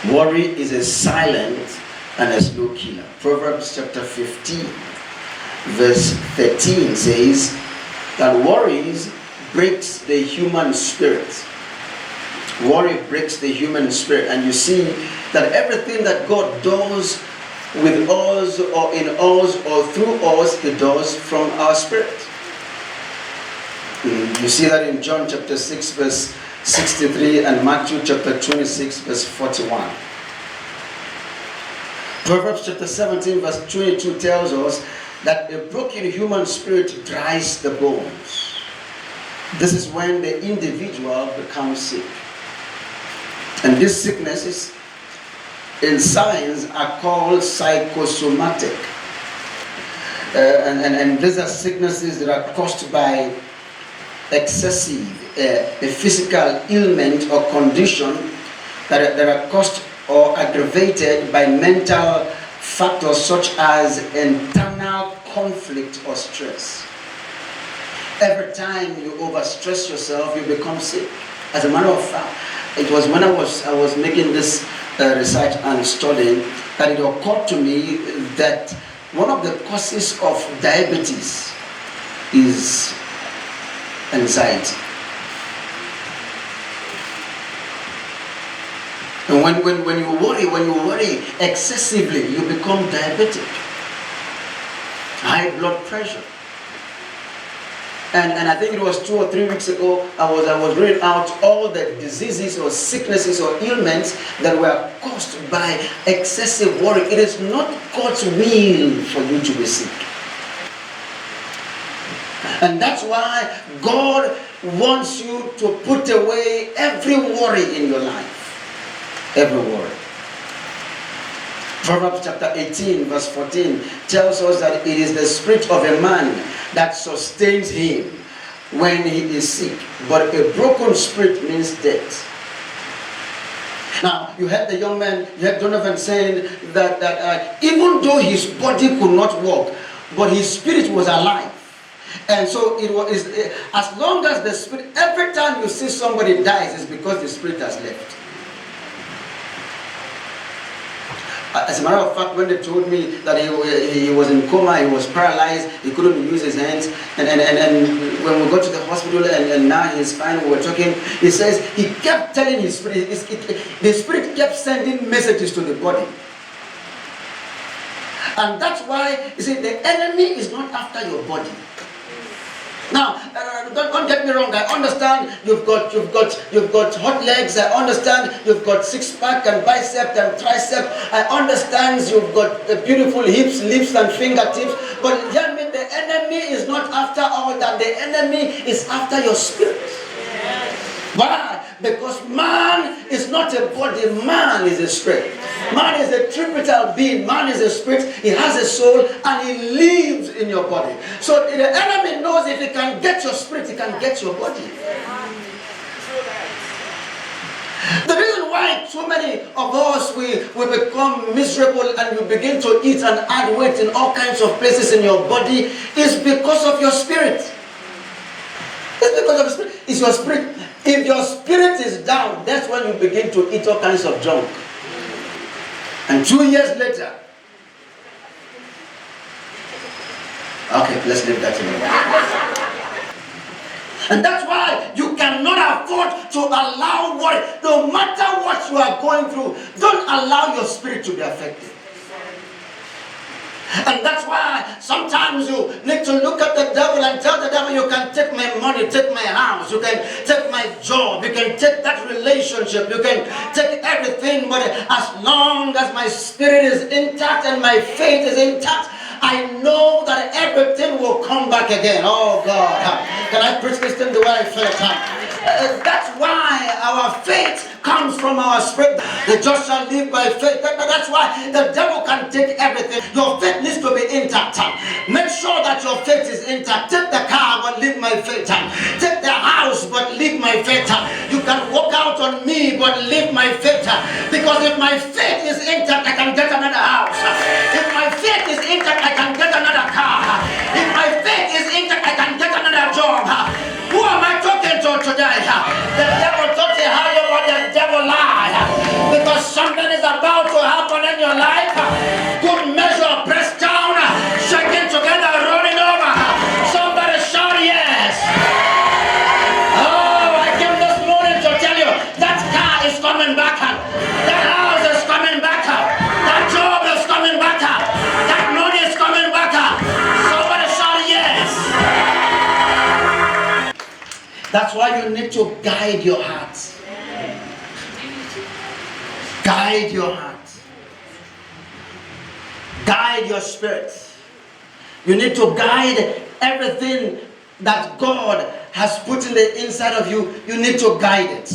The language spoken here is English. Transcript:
Worry is a silent and a slow killer. Proverbs chapter 15, verse 13 says that worries breaks the human spirit. Worry breaks the human spirit, and you see that everything that God does with us or in us or through us, He does from our spirit. You see that in John chapter 6 verse 63 and Matthew chapter 26 verse 41. Proverbs chapter 17 verse 22 tells us that a broken human spirit dries the bones. This is when the individual becomes sick. And these sicknesses in science are called psychosomatic. And these are sicknesses that are caused by excessive a physical ailment or condition that are caused or aggravated by mental factors such as internal conflict or stress. Every time you overstress yourself, you become sick. As a matter of fact, it was when I was making this research and studying that it occurred to me that one of the causes of diabetes is anxiety. And when you worry excessively, you become diabetic. High blood pressure. And I think it was 2 or 3 weeks ago, I was reading out all the diseases or sicknesses or ailments that were caused by excessive worry. It is not God's will for you to be sick. And that's why God wants you to put away every worry in your life. Every worry. Proverbs chapter 18 verse 14 tells us that it is the spirit of a man that sustains him when he is sick, but a broken spirit means death. Now, you heard the young man, you heard Jonathan saying that even though his body could not walk, but his spirit was alive. And so it was, as long as the spirit, every time you see somebody dies, it's because the spirit has left. As a matter of fact, when they told me that he was in coma, he was paralyzed, he couldn't use his hands, and when we got to the hospital and now he's fine, we were talking, he says he kept telling his spirit, the spirit kept sending messages to the body. And that's why, you see, the enemy is not after your body. Now, don't get me wrong. I understand you've got hot legs. I understand you've got six-pack and bicep and tricep. I understand you've got beautiful hips, lips, and fingertips. But hear me, the enemy is not after all that. The enemy is after your spirit. Why? Because man is not a body. Man is a spirit. Man is a tripartite being. Man is a spirit. He has a soul and he lives in your body. So the enemy knows if he can get your spirit, he can get your body. The reason why so many of us we become miserable and you begin to eat and add weight in all kinds of places in your body is because of your spirit. It's because of your spirit. It's your spirit. If your spirit is down, that's when you begin to eat all kinds of junk. And 2 years later, okay, let's leave that in. And that's why you cannot afford to allow worry. No matter what you are going through, don't allow your spirit to be affected. And that's why sometimes you need to look at the devil and tell the devil, you can take my money, take my house, you can take my job, you can take that relationship, you can take everything, but as long as my spirit is intact and my faith is intact, I know that everything will come back again. Oh God, can I preach this thing the way I feel it? That's why our faith comes from our spirit. The just shall live by faith. That's why the devil can take everything. Your faith needs to be intact. Make sure that your faith is intact. Take the car, but leave my faith. Take the house, but leave my faith. You can walk out on me, but leave my faith. Because if my faith is intact, I can get another house. If my faith is intact, I can get another car. If my faith is intact, I can get another job. Who am I talking to today? The devil talks a higher, but the devil lies. Because something That's why you need to guide your heart. Guide your heart. Guide your spirit. You need to guide everything that God has put in the inside of you. You need to guide it.